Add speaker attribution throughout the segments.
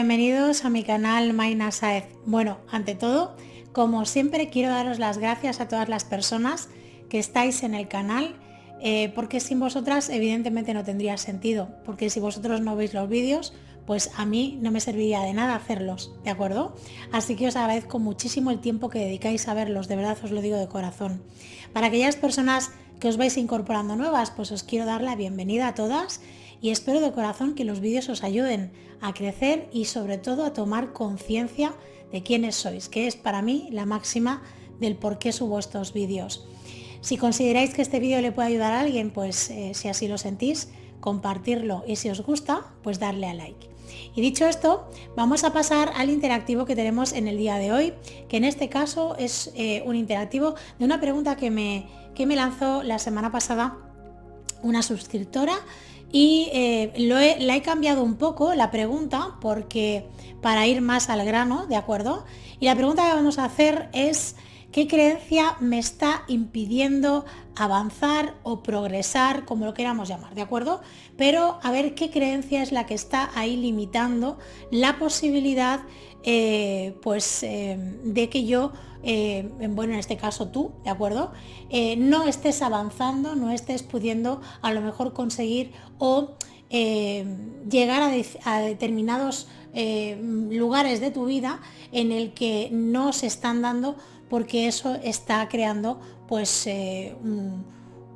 Speaker 1: bienvenidos a mi canal Mayna Sáez. Bueno, ante todo, como siempre quiero daros las gracias a todas las personas que estáis en el canal, porque sin vosotras evidentemente no tendría sentido, porque si vosotros no veis los vídeos, pues a mí no me serviría de nada hacerlos, ¿de acuerdo? Así que os agradezco muchísimo el tiempo que dedicáis a verlos, de verdad os lo digo de corazón. Para aquellas personas que os vais incorporando nuevas, pues os quiero dar la bienvenida a todas y espero de corazón que los vídeos os ayuden a crecer y sobre todo a tomar conciencia de quiénes sois, que es para mí la máxima del por qué subo estos vídeos. Si consideráis que este vídeo le puede ayudar a alguien, pues si así lo sentís, compartirlo y si os gusta, pues darle a like. Y dicho esto, vamos a pasar al interactivo que tenemos en el día de hoy, que en este caso es un interactivo de una pregunta que me lanzó la semana pasada una suscriptora y la he cambiado un poco la pregunta porque para ir más al grano, ¿de acuerdo? Y la pregunta que vamos a hacer es: ¿qué creencia me está impidiendo avanzar o progresar, como lo queramos llamar, ¿de acuerdo? Pero a ver qué creencia es la que está ahí limitando la posibilidad de que yo, bueno, en este caso tú, ¿de acuerdo? No estés avanzando, no estés pudiendo a lo mejor conseguir o llegar a determinados lugares de tu vida en el que no se están dando, porque eso está creando pues un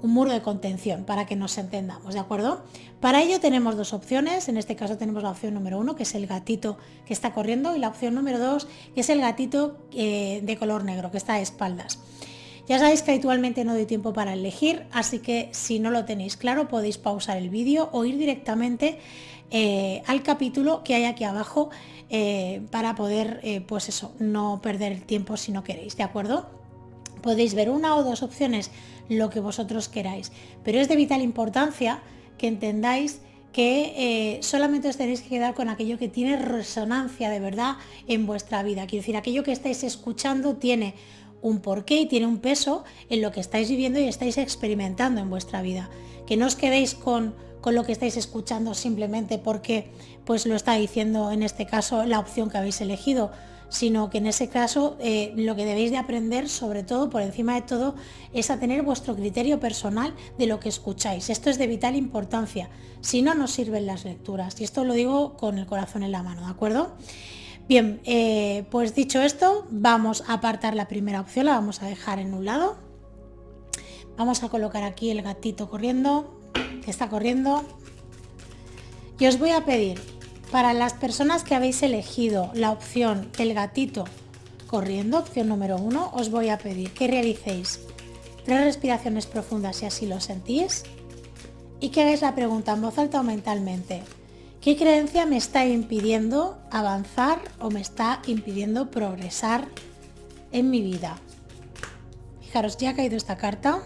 Speaker 1: muro de contención, para que nos entendamos, ¿de acuerdo? Para ello tenemos dos opciones. En este caso tenemos la opción número 1, que es el gatito que está corriendo, y la opción número 2, que es el gatito de color negro, que está de espaldas. Ya sabéis que habitualmente no doy tiempo para elegir, así que si no lo tenéis claro podéis pausar el vídeo o ir directamente al capítulo que hay aquí abajo para poder, pues eso, no perder el tiempo si no queréis, ¿de acuerdo? Podéis ver una o dos opciones, lo que vosotros queráis, pero es de vital importancia que entendáis que solamente os tenéis que quedar con aquello que tiene resonancia de verdad en vuestra vida. Quiero decir, aquello que estáis escuchando tiene un porqué y tiene un peso en lo que estáis viviendo y estáis experimentando en vuestra vida. Que no os quedéis con lo que estáis escuchando simplemente porque pues lo está diciendo en este caso la opción que habéis elegido, sino que en ese caso lo que debéis de aprender, sobre todo, por encima de todo, es a tener vuestro criterio personal de lo que escucháis. Esto es de vital importancia, si no nos sirven las lecturas, y esto lo digo con el corazón en la mano, ¿de acuerdo? Bien, pues dicho esto, vamos a apartar la primera opción, la vamos a dejar en un lado. Vamos a colocar aquí el gatito corriendo, que está corriendo, y os voy a pedir, para las personas que habéis elegido la opción del gatito corriendo, opción número 1, os voy a pedir que realicéis 3 respiraciones profundas si así lo sentís y que hagáis la pregunta en voz alta o mentalmente: ¿qué creencia me está impidiendo avanzar o me está impidiendo progresar en mi vida? Fijaros, ya ha caído esta carta.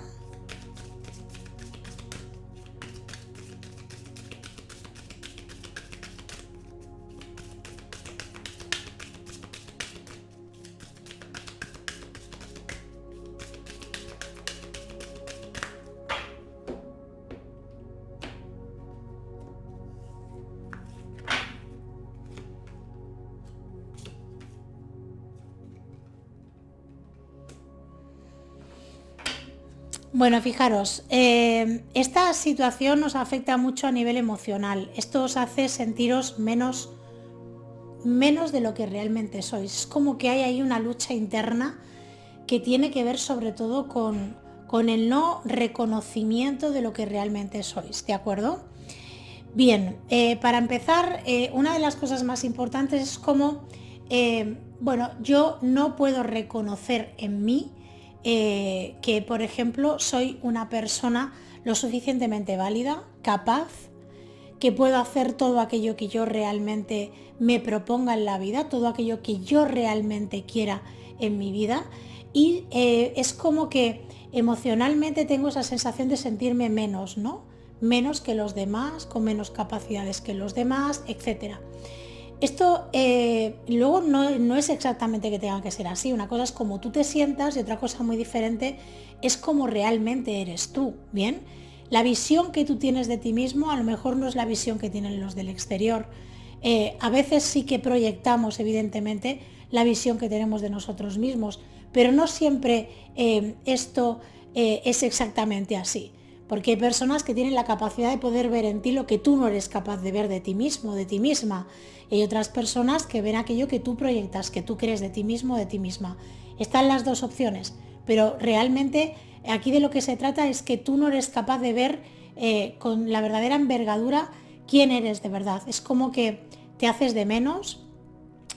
Speaker 1: Bueno, fijaros, esta situación nos afecta mucho a nivel emocional. Esto os hace sentiros menos de lo que realmente sois. Es como que hay ahí una lucha interna que tiene que ver sobre todo con el no reconocimiento de lo que realmente sois, ¿de acuerdo? Bien, para empezar, una de las cosas más importantes es como, bueno, yo no puedo reconocer en mí que, por ejemplo, soy una persona lo suficientemente válida, capaz, que puedo hacer todo aquello que yo realmente me proponga en la vida, todo aquello que yo realmente quiera en mi vida, y es como que emocionalmente tengo esa sensación de sentirme menos, ¿no? Menos que los demás, con menos capacidades que los demás, etc. Esto luego no es exactamente que tenga que ser así. Una cosa es como tú te sientas y otra cosa muy diferente es como realmente eres tú, ¿bien? La visión que tú tienes de ti mismo a lo mejor no es la visión que tienen los del exterior. A veces sí que proyectamos, evidentemente, la visión que tenemos de nosotros mismos, pero no siempre esto es exactamente así. Porque hay personas que tienen la capacidad de poder ver en ti lo que tú no eres capaz de ver de ti mismo, de ti misma. Y hay otras personas que ven aquello que tú proyectas, que tú crees de ti mismo, de ti misma. Están las dos opciones, pero realmente aquí de lo que se trata es que tú no eres capaz de ver con la verdadera envergadura quién eres de verdad. Es como que te haces de menos,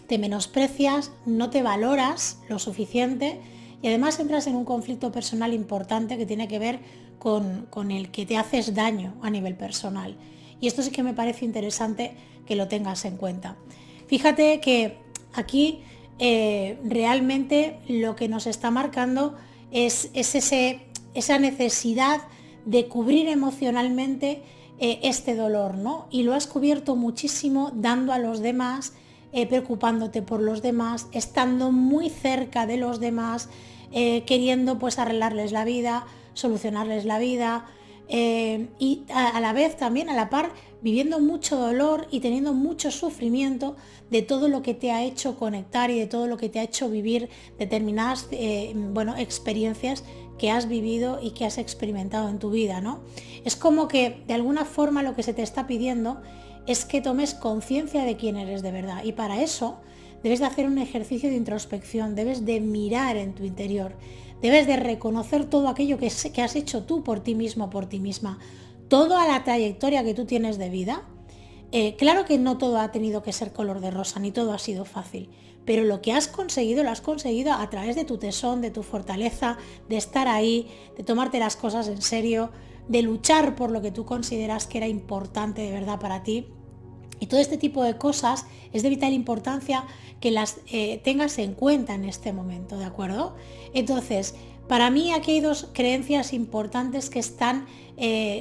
Speaker 1: te menosprecias, no te valoras lo suficiente y además entras en un conflicto personal importante que tiene que ver con el que te haces daño a nivel personal. Y esto sí que me parece interesante que lo tengas en cuenta. Fíjate que aquí realmente lo que nos está marcando es esa necesidad de cubrir emocionalmente este dolor, ¿no? Y lo has cubierto muchísimo dando a los demás, preocupándote por los demás, estando muy cerca de los demás, queriendo pues arreglarles la vida, solucionarles la vida, y a la vez también a la par viviendo mucho dolor y teniendo mucho sufrimiento de todo lo que te ha hecho conectar y de todo lo que te ha hecho vivir determinadas experiencias que has vivido y que has experimentado en tu vida, ¿no? Es como que de alguna forma lo que se te está pidiendo es que tomes conciencia de quién eres de verdad, y para eso debes de hacer un ejercicio de introspección, debes de mirar en tu interior, debes de reconocer todo aquello que has hecho tú por ti mismo, por ti misma, toda la trayectoria que tú tienes de vida. Claro que no todo ha tenido que ser color de rosa, ni todo ha sido fácil, pero lo que has conseguido, lo has conseguido a través de tu tesón, de tu fortaleza, de estar ahí, de tomarte las cosas en serio, de luchar por lo que tú consideras que era importante de verdad para ti. Y todo este tipo de cosas es de vital importancia que las tengas en cuenta en este momento, ¿de acuerdo? Entonces, para mí aquí hay dos creencias importantes que están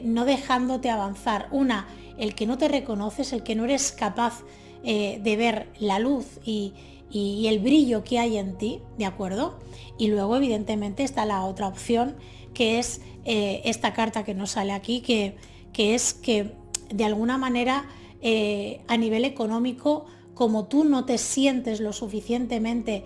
Speaker 1: no dejándote avanzar. Una, el que no te reconoces, el que no eres capaz de ver la luz y el brillo que hay en ti, ¿de acuerdo? Y luego, evidentemente, está la otra opción, que es esta carta que nos sale aquí, que es que de alguna manera a nivel económico, como tú no te sientes lo suficientemente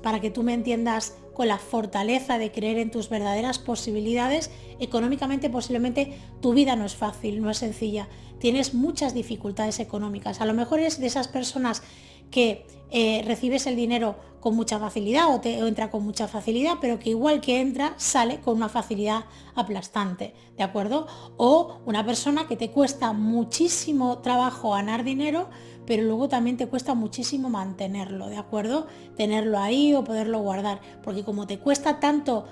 Speaker 1: para que tú me entiendas, con la fortaleza de creer en tus verdaderas posibilidades, económicamente posiblemente tu vida no es fácil, no es sencilla, tienes muchas dificultades económicas. A lo mejor eres de esas personas que recibes el dinero con mucha facilidad o entra con mucha facilidad, pero que igual que entra, sale con una facilidad aplastante, ¿de acuerdo? O una persona que te cuesta muchísimo trabajo ganar dinero, pero luego también te cuesta muchísimo mantenerlo, ¿de acuerdo? Tenerlo ahí o poderlo guardar, porque como te cuesta tanto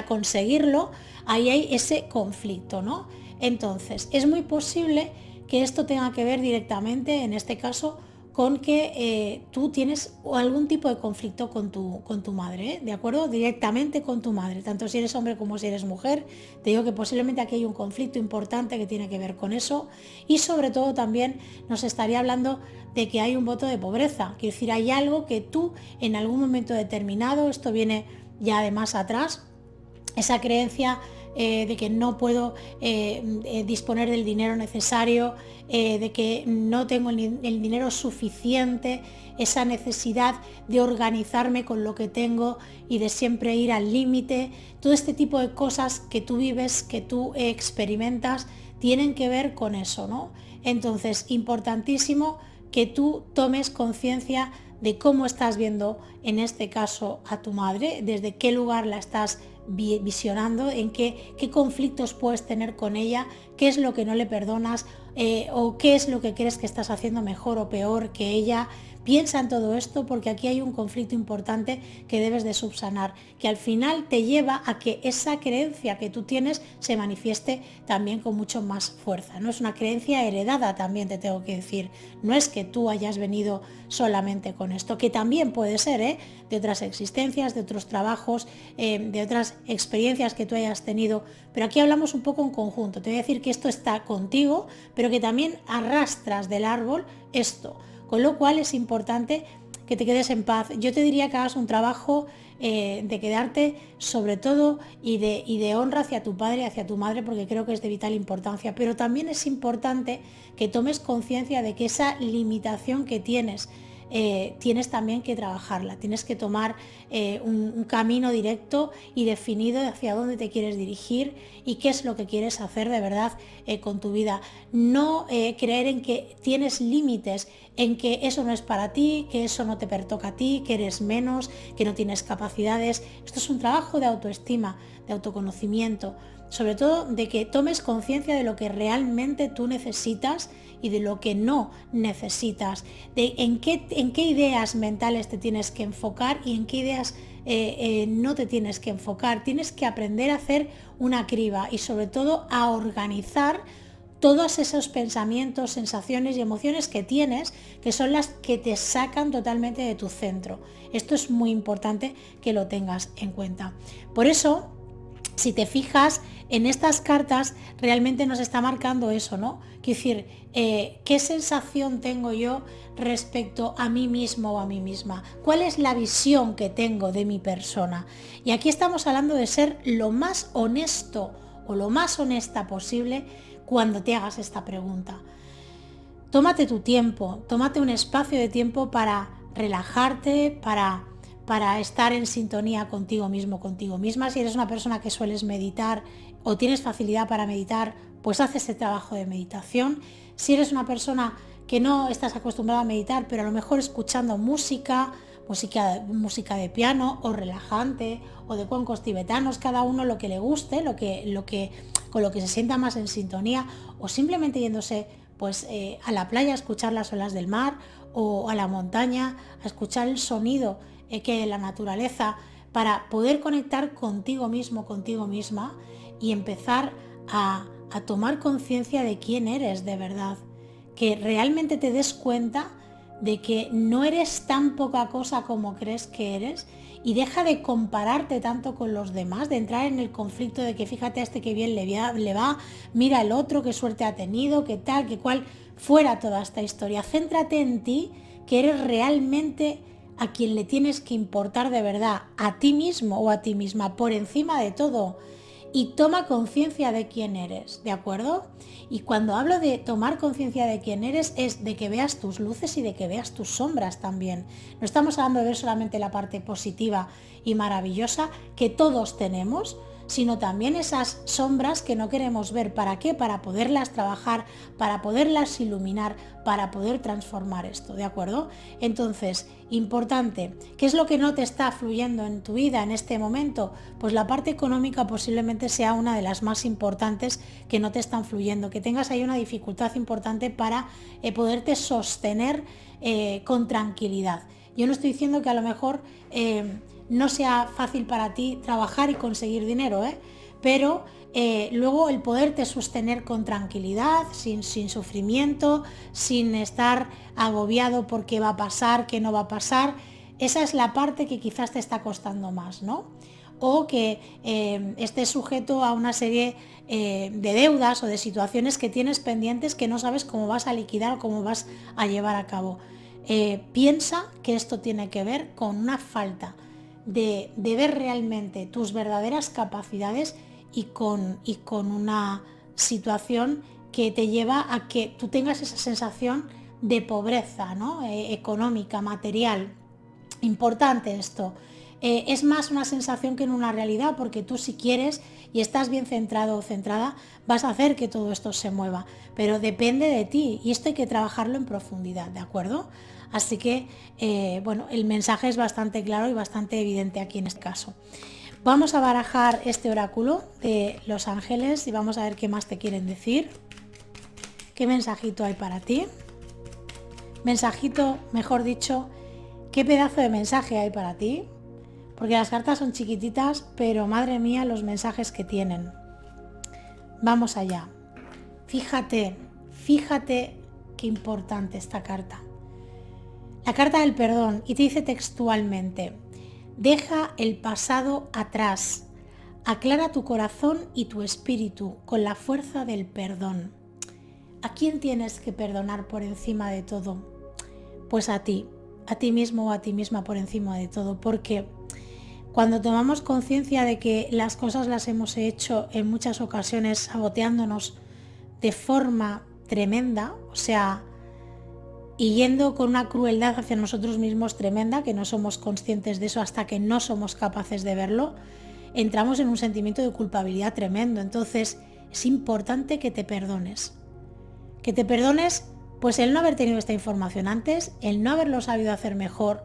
Speaker 1: conseguirlo, ahí hay ese conflicto, ¿no? Entonces, es muy posible que esto tenga que ver directamente, en este caso, con que tú tienes algún tipo de conflicto con tu madre, ¿de acuerdo? Directamente con tu madre, tanto si eres hombre como si eres mujer. Te digo que posiblemente aquí hay un conflicto importante que tiene que ver con eso, y sobre todo también nos estaría hablando de que hay un voto de pobreza, quiero decir, hay algo que tú en algún momento determinado, esto viene ya de más atrás, esa creencia de que no puedo disponer del dinero necesario, de que no tengo el dinero suficiente, esa necesidad de organizarme con lo que tengo y de siempre ir al límite. Todo este tipo de cosas que tú vives, que tú experimentas, tienen que ver con eso, ¿no? Entonces, importantísimo que tú tomes conciencia de cómo estás viendo en este caso a tu madre, desde qué lugar la estás visionando, en qué conflictos puedes tener con ella, qué es lo que no le perdonas, o qué es lo que crees que estás haciendo mejor o peor que ella. Piensa en todo esto, porque aquí hay un conflicto importante que debes de subsanar, que al final te lleva a que esa creencia que tú tienes se manifieste también con mucho más fuerza. No es una creencia heredada, también te tengo que decir, no es que tú hayas venido solamente con esto, que también puede ser de otras existencias, de otros trabajos, de otras experiencias que tú hayas tenido, pero aquí hablamos un poco en conjunto. Te voy a decir que esto está contigo, pero que también arrastras del árbol esto, con lo cual es importante que te quedes en paz. Yo te diría que hagas un trabajo de quedarte sobre todo y de honra hacia tu padre y hacia tu madre, porque creo que es de vital importancia. Pero también es importante que tomes conciencia de que esa limitación que tienes, tienes también que trabajarla, tienes que tomar un camino directo y definido hacia dónde te quieres dirigir y qué es lo que quieres hacer de verdad con tu vida. No creer en que tienes límites, en que eso no es para ti, que eso no te pertoca a ti, que eres menos, que no tienes capacidades. Esto es un trabajo de autoestima, de autoconocimiento, sobre todo de que tomes conciencia de lo que realmente tú necesitas y de lo que no necesitas, de en qué ideas mentales te tienes que enfocar y en qué ideas no te tienes que enfocar. Tienes que aprender a hacer una criba y sobre todo a organizar todos esos pensamientos, sensaciones y emociones que tienes, que son las que te sacan totalmente de tu centro. Esto es muy importante que lo tengas en cuenta. Por eso, si te fijas en estas cartas, realmente nos está marcando eso, ¿no? Quiero decir, ¿qué sensación tengo yo respecto a mí mismo o a mí misma? ¿Cuál es la visión que tengo de mi persona? Y aquí estamos hablando de ser lo más honesto o lo más honesta posible cuando te hagas esta pregunta. Tómate tu tiempo, tómate un espacio de tiempo para relajarte, para estar en sintonía contigo mismo, contigo misma. Si eres una persona que sueles meditar o tienes facilidad para meditar, pues haz ese trabajo de meditación. Si eres una persona que no estás acostumbrada a meditar, pero a lo mejor escuchando música de piano o relajante o de cuencos tibetanos, cada uno lo que le guste, con lo que se sienta más en sintonía, o simplemente yéndose pues a la playa a escuchar las olas del mar o a la montaña a escuchar el sonido que la naturaleza, para poder conectar contigo mismo, contigo misma y empezar a tomar conciencia de quién eres de verdad, que realmente te des cuenta de que no eres tan poca cosa como crees que eres y deja de compararte tanto con los demás, de entrar en el conflicto de que fíjate a este que bien le va, mira el otro, qué suerte ha tenido, qué tal, qué cual, fuera toda esta historia. Céntrate en ti, que eres realmente a quien le tienes que importar de verdad, a ti mismo o a ti misma, por encima de todo. Y toma conciencia de quién eres, ¿de acuerdo? Y cuando hablo de tomar conciencia de quién eres, es de que veas tus luces y de que veas tus sombras también. No estamos hablando de ver solamente la parte positiva y maravillosa que todos tenemos, sino también esas sombras que no queremos ver. ¿Para qué? Para poderlas trabajar, para poderlas iluminar, para poder transformar esto, ¿de acuerdo? Entonces, importante, ¿qué es lo que no te está fluyendo en tu vida en este momento? Pues la parte económica posiblemente sea una de las más importantes que no te están fluyendo, que tengas ahí una dificultad importante para poderte sostener con tranquilidad. Yo no estoy diciendo que a lo mejor no sea fácil para ti trabajar y conseguir dinero, pero luego el poderte sostener con tranquilidad, sin sufrimiento, sin estar agobiado por qué va a pasar, qué no va a pasar, esa es la parte que quizás te está costando más, ¿no? O que estés sujeto a una serie de deudas o de situaciones que tienes pendientes que no sabes cómo vas a liquidar o cómo vas a llevar a cabo. Piensa que esto tiene que ver con una falta de ver realmente tus verdaderas capacidades y con una situación que te lleva a que tú tengas esa sensación de pobreza, ¿no? Económica, material. Importante esto. Es más una sensación que en una realidad, porque tú, si quieres y estás bien centrado o centrada, vas a hacer que todo esto se mueva, pero depende de ti y esto hay que trabajarlo en profundidad, ¿de acuerdo? Así que, bueno, el mensaje es bastante claro y bastante evidente aquí en este caso. Vamos a barajar este oráculo de los ángeles y vamos a ver qué más te quieren decir. ¿Qué mensajito hay para ti? Mensajito, mejor dicho, ¿qué pedazo de mensaje hay para ti? Porque las cartas son chiquititas, pero madre mía los mensajes que tienen. Vamos allá. Fíjate qué importante esta carta. La carta del perdón, y te dice textualmente: deja el pasado atrás, aclara tu corazón y tu espíritu con la fuerza del perdón. ¿A quién tienes que perdonar por encima de todo? Pues a ti a ti mismo o a ti misma por encima de todo, porque cuando tomamos conciencia de que las cosas las hemos hecho en muchas ocasiones saboteándonos de forma tremenda, o sea, y yendo con una crueldad hacia nosotros mismos tremenda, que no somos conscientes de eso hasta que no somos capaces de verlo, entramos en un sentimiento de culpabilidad tremendo. Entonces es importante que te perdones. Que te perdones pues el no haber tenido esta información antes, el no haberlo sabido hacer mejor,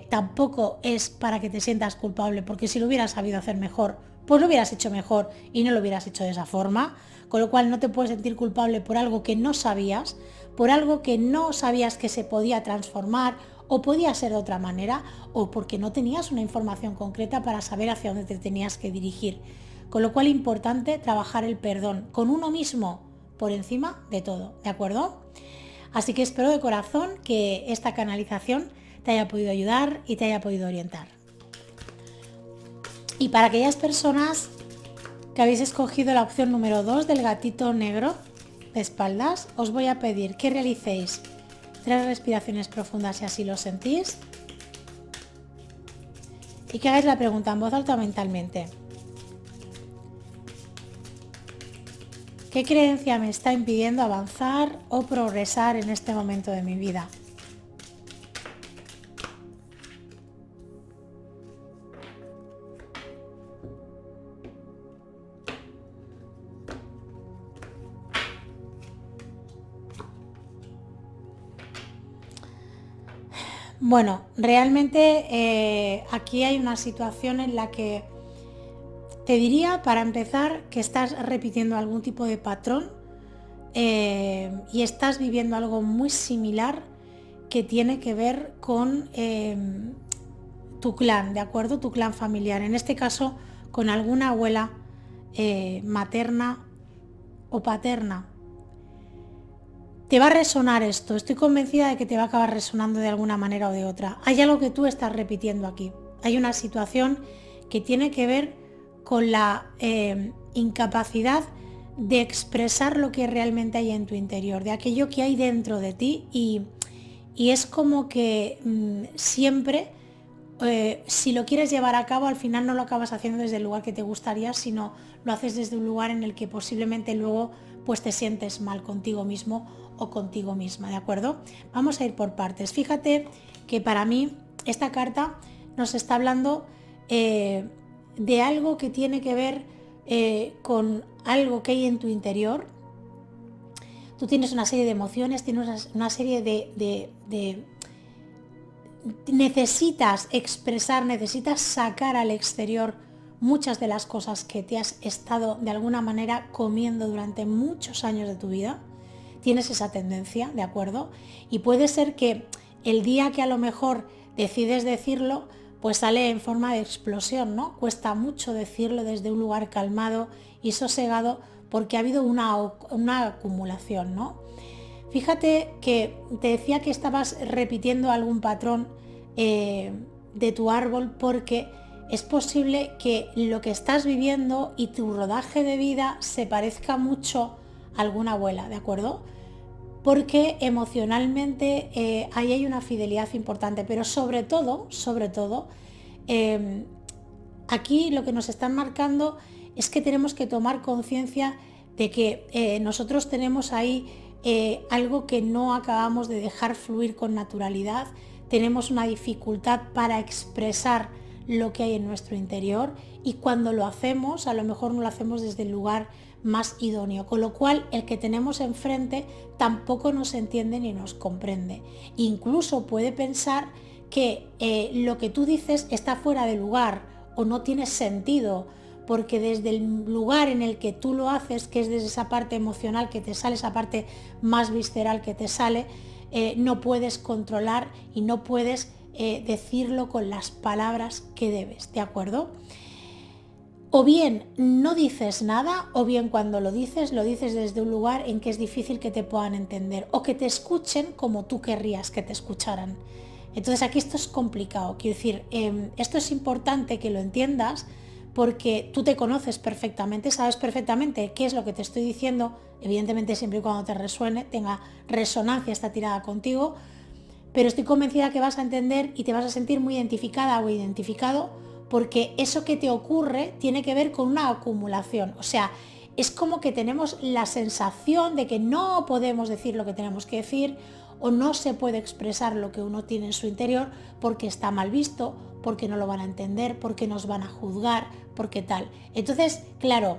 Speaker 1: tampoco es para que te sientas culpable, porque si lo hubieras sabido hacer mejor, pues lo hubieras hecho mejor y no lo hubieras hecho de esa forma, con lo cual no te puedes sentir culpable por algo que no sabías, por algo que no sabías que se podía transformar o podía ser de otra manera, o porque no tenías una información concreta para saber hacia dónde te tenías que dirigir. Con lo cual, importante trabajar el perdón con uno mismo por encima de todo, ¿de acuerdo? Así que espero de corazón que esta canalización te haya podido ayudar y te haya podido orientar. Y para aquellas personas que habéis escogido la opción número 2 del gatito negro de espaldas, os voy a pedir que realicéis 3 respiraciones profundas si así lo sentís y que hagáis la pregunta en voz alta mentalmente. ¿Qué creencia me está impidiendo avanzar o progresar en este momento de mi vida? Bueno, realmente aquí hay una situación en la que te diría, para empezar, que estás repitiendo algún tipo de patrón y estás viviendo algo muy similar que tiene que ver con tu clan, ¿de acuerdo? Tu clan familiar. En este caso, con alguna abuela materna o paterna. Te va a resonar esto, estoy convencida de que te va a acabar resonando de alguna manera o de otra. Hay algo que tú estás repitiendo aquí. Hay una situación que tiene que ver con la incapacidad de expresar lo que realmente hay en tu interior, de aquello que hay dentro de ti y es como que siempre, si lo quieres llevar a cabo, al final no lo acabas haciendo desde el lugar que te gustaría, sino lo haces desde un lugar en el que posiblemente luego pues te sientes mal contigo mismo o contigo misma, ¿de acuerdo? Vamos a ir por partes. Fíjate que para mí esta carta nos está hablando de algo que tiene que ver con algo que hay en tu interior. Tú tienes una serie de emociones, tienes una serie de necesitas expresar, necesitas sacar al exterior muchas de las cosas que te has estado de alguna manera comiendo durante muchos años de tu vida. Tienes esa tendencia, ¿de acuerdo? Y puede ser que el día que a lo mejor decides decirlo, pues sale en forma de explosión, ¿no? Cuesta mucho decirlo desde un lugar calmado y sosegado porque ha habido una acumulación, ¿no? Fíjate que te decía que estabas repitiendo algún patrón de tu árbol porque es posible que lo que estás viviendo y tu rodaje de vida se parezca mucho a alguna abuela, ¿de acuerdo? Porque emocionalmente ahí hay una fidelidad importante, pero sobre todo, aquí lo que nos están marcando es que tenemos que tomar conciencia de que nosotros tenemos ahí algo que no acabamos de dejar fluir con naturalidad, tenemos una dificultad para expresar lo que hay en nuestro interior y cuando lo hacemos, a lo mejor no lo hacemos desde el lugar más idóneo, con lo cual el que tenemos enfrente tampoco nos entiende ni nos comprende. Incluso puede pensar que lo que tú dices está fuera de lugar o no tiene sentido, porque desde el lugar en el que tú lo haces, que es desde esa parte emocional que te sale, esa parte más visceral que te sale, no puedes controlar y no puedes decirlo con las palabras que debes, ¿de acuerdo? O bien no dices nada, o bien cuando lo dices desde un lugar en que es difícil que te puedan entender o que te escuchen como tú querrías que te escucharan. Entonces aquí esto es complicado, quiero decir, esto es importante que lo entiendas porque tú te conoces perfectamente, sabes perfectamente qué es lo que te estoy diciendo, evidentemente siempre y cuando te resuene, tenga resonancia esta tirada contigo, pero estoy convencida que vas a entender y te vas a sentir muy identificada o identificado, porque eso que te ocurre tiene que ver con una acumulación. O sea, es como que tenemos la sensación de que no podemos decir lo que tenemos que decir, o no se puede expresar lo que uno tiene en su interior porque está mal visto, porque no lo van a entender, porque nos van a juzgar, porque tal. Entonces, claro,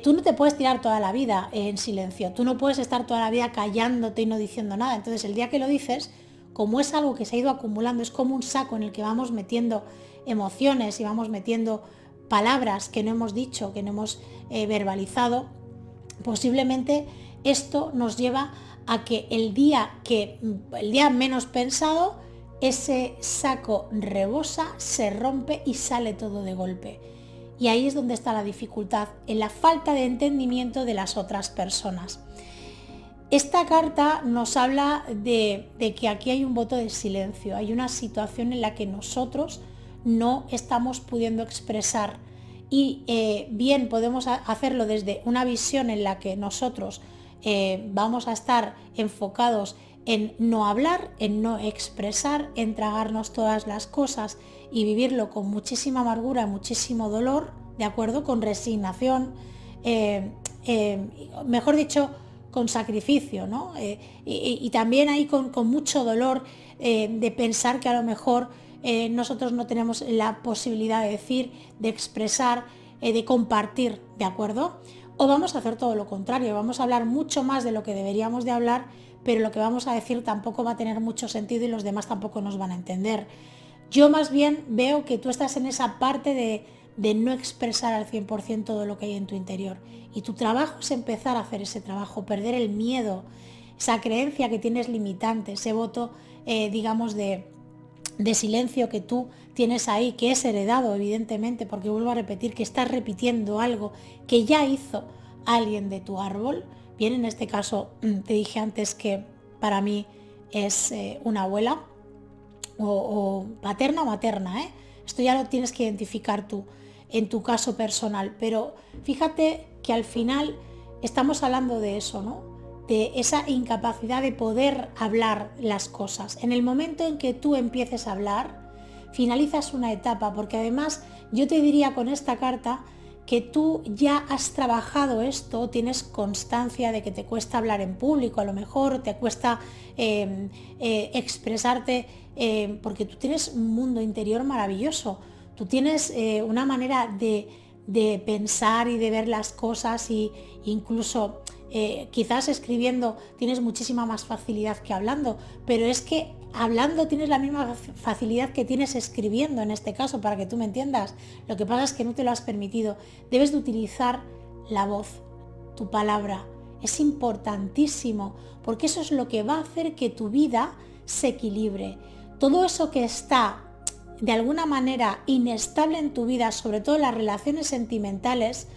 Speaker 1: tú no te puedes tirar toda la vida en silencio, tú no puedes estar toda la vida callándote y no diciendo nada. Entonces, el día que lo dices, como es algo que se ha ido acumulando, es como un saco en el que vamos metiendo emociones y vamos metiendo palabras que no hemos dicho, que no hemos verbalizado, posiblemente esto nos lleva a que el día menos pensado, ese saco rebosa, se rompe y sale todo de golpe. Y ahí es donde está la dificultad, en la falta de entendimiento de las otras personas. Esta carta nos habla de que aquí hay un voto de silencio, hay una situación en la que nosotros no estamos pudiendo expresar, y bien podemos hacerlo desde una visión en la que nosotros vamos a estar enfocados en no hablar, en no expresar, en tragarnos todas las cosas y vivirlo con muchísima amargura, muchísimo dolor, ¿de acuerdo? Con resignación, mejor dicho, con sacrificio, ¿no? Y también ahí con mucho dolor de pensar que a lo mejor nosotros no tenemos la posibilidad de decir, de expresar, de compartir, ¿de acuerdo? O vamos a hacer todo lo contrario, vamos a hablar mucho más de lo que deberíamos de hablar, pero lo que vamos a decir tampoco va a tener mucho sentido y los demás tampoco nos van a entender. Yo más bien veo que tú estás en esa parte de no expresar al 100% todo lo que hay en tu interior. Y tu trabajo es empezar a hacer ese trabajo, perder el miedo, esa creencia que tienes limitante, ese voto, digamos, de silencio que tú tienes ahí, que es heredado evidentemente, porque vuelvo a repetir que estás repitiendo algo que ya hizo alguien de tu árbol. Bien, en este caso te dije antes que para mí es una abuela o paterna o materna, ¿eh? Esto ya lo tienes que identificar tú en tu caso personal, pero fíjate que al final estamos hablando de eso, ¿no? De esa incapacidad de poder hablar las cosas. En el momento en que tú empieces a hablar, finalizas una etapa, porque además yo te diría con esta carta que tú ya has trabajado esto, tienes constancia de que te cuesta hablar en público, a lo mejor te cuesta expresarte, porque tú tienes un mundo interior maravilloso, tú tienes una manera de pensar y de ver las cosas, y incluso quizás escribiendo tienes muchísima más facilidad que hablando, pero es que hablando tienes la misma facilidad que tienes escribiendo en este caso, para que tú me entiendas. Lo que pasa es que no te lo has permitido. Debes de utilizar la voz, tu palabra. Es importantísimo, porque eso es lo que va a hacer que tu vida se equilibre. Todo eso que está de alguna manera inestable en tu vida, sobre todo las relaciones sentimentales,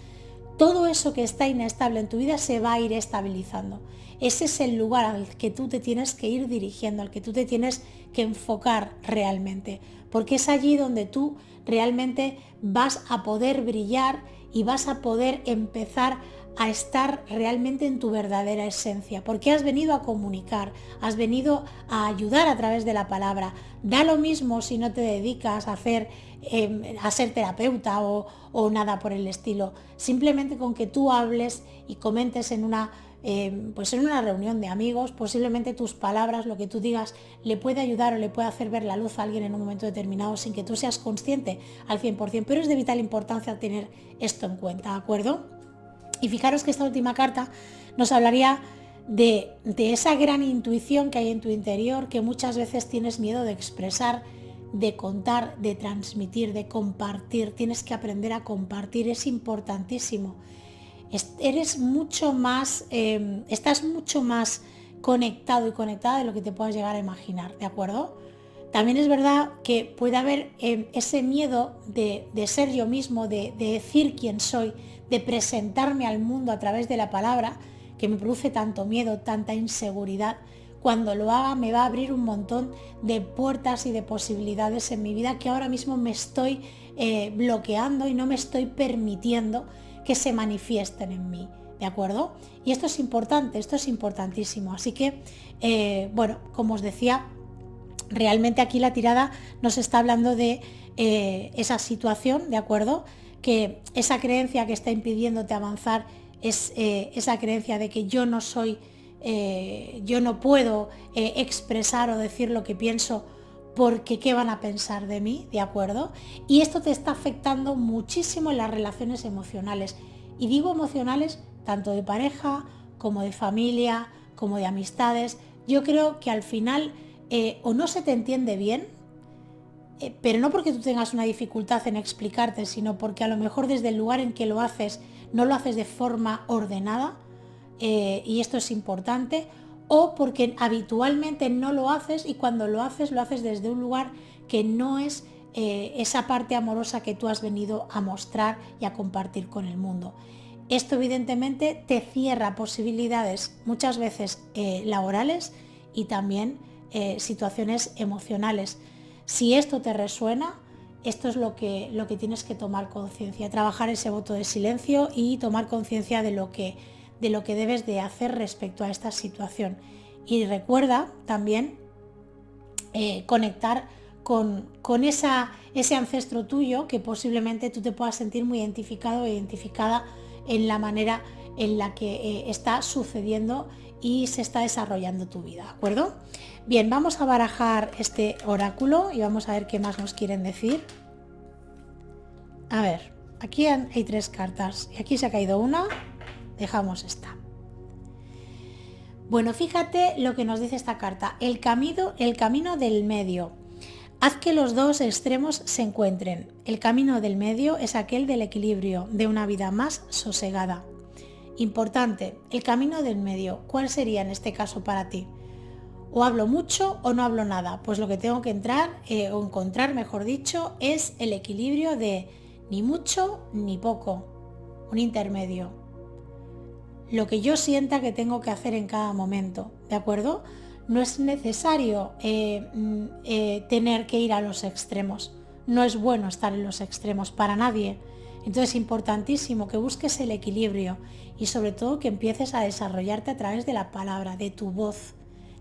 Speaker 1: todo eso que está inestable en tu vida se va a ir estabilizando. Ese es el lugar al que tú te tienes que ir dirigiendo, al que tú te tienes que enfocar realmente, porque es allí donde tú realmente vas a poder brillar y vas a poder empezar a estar realmente en tu verdadera esencia, porque has venido a comunicar, has venido a ayudar a través de la palabra. Da lo mismo si no te dedicas a ser terapeuta o nada por el estilo. Simplemente con que tú hables y comentes en una reunión de amigos, posiblemente tus palabras, lo que tú digas, le puede ayudar o le puede hacer ver la luz a alguien en un momento determinado sin que tú seas consciente al 100%, pero es de vital importancia tener esto en cuenta, ¿de acuerdo? Y fijaros que esta última carta nos hablaría de esa gran intuición que hay en tu interior, que muchas veces tienes miedo de expresar, de contar, de transmitir, de compartir. Tienes que aprender a compartir, es importantísimo. Eres mucho más, estás mucho más conectado y conectada de lo que te puedas llegar a imaginar, ¿de acuerdo? También es verdad que puede haber ese miedo de ser yo mismo, de decir quién soy, de presentarme al mundo a través de la palabra, que me produce tanto miedo, tanta inseguridad. Cuando lo haga me va a abrir un montón de puertas y de posibilidades en mi vida que ahora mismo me estoy bloqueando y no me estoy permitiendo que se manifiesten en mí, ¿de acuerdo? Y esto es importante, esto es importantísimo. Así que, bueno, como os decía, Realmente aquí la tirada nos está hablando de esa situación, ¿de acuerdo? Que esa creencia que está impidiéndote avanzar es esa creencia de que yo no soy, yo no puedo expresar o decir lo que pienso porque qué van a pensar de mí, ¿de acuerdo? Y esto te está afectando muchísimo en las relaciones emocionales. Y digo emocionales tanto de pareja como de familia, como de amistades. Yo creo que al final o no se te entiende bien, pero no porque tú tengas una dificultad en explicarte, sino porque a lo mejor desde el lugar en que lo haces no lo haces de forma ordenada, y esto es importante, o porque habitualmente no lo haces y cuando lo haces desde un lugar que no es esa parte amorosa que tú has venido a mostrar y a compartir con el mundo. Esto evidentemente te cierra posibilidades muchas veces laborales y también situaciones emocionales. Si esto te resuena, esto es lo que tienes que tomar conciencia, trabajar ese voto de silencio y tomar conciencia de lo que debes de hacer respecto a esta situación. Y recuerda también conectar con ese ancestro tuyo que posiblemente tú te puedas sentir muy identificado o identificada en la manera en la que está sucediendo y se está desarrollando tu vida, ¿de acuerdo? Bien, vamos a barajar este oráculo y vamos a ver qué más nos quieren decir. A ver, aquí hay 3 cartas y aquí se ha caído una, dejamos esta. Bueno, fíjate lo que nos dice esta carta, el camino del medio. Haz que los dos extremos se encuentren. El camino del medio es aquel del equilibrio, de una vida más sosegada. Importante, el camino del medio, ¿cuál sería en este caso para ti? O hablo mucho o no hablo nada. Pues lo que tengo que o encontrar, mejor dicho, es el equilibrio de ni mucho ni poco, un intermedio. Lo que yo sienta que tengo que hacer en cada momento, ¿de acuerdo? No es necesario tener que ir a los extremos. No es bueno estar en los extremos para nadie. Entonces es importantísimo que busques el equilibrio y sobre todo que empieces a desarrollarte a través de la palabra, de tu voz,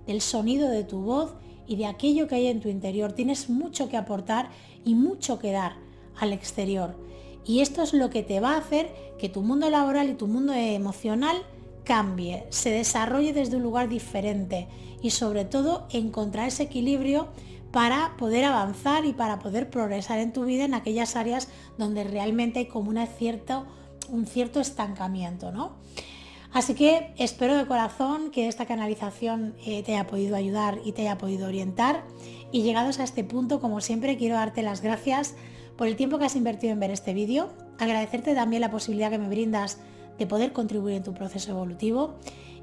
Speaker 1: del sonido de tu voz y de aquello que hay en tu interior. Tienes mucho que aportar y mucho que dar al exterior. Y esto es lo que te va a hacer que tu mundo laboral y tu mundo emocional cambie, se desarrolle desde un lugar diferente y sobre todo encontrar ese equilibrio para poder avanzar y para poder progresar en tu vida en aquellas áreas donde realmente hay como un cierto estancamiento, ¿no? Así que espero de corazón que esta canalización te haya podido ayudar y te haya podido orientar. Y llegados a este punto, como siempre, quiero darte las gracias por el tiempo que has invertido en ver este vídeo, agradecerte también la posibilidad que me brindas de poder contribuir en tu proceso evolutivo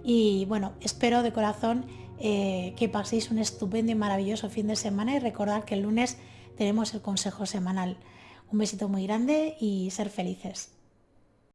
Speaker 1: y bueno, espero de corazón que paséis un estupendo y maravilloso fin de semana y recordad que el lunes tenemos el consejo semanal. Un besito muy grande y ser felices.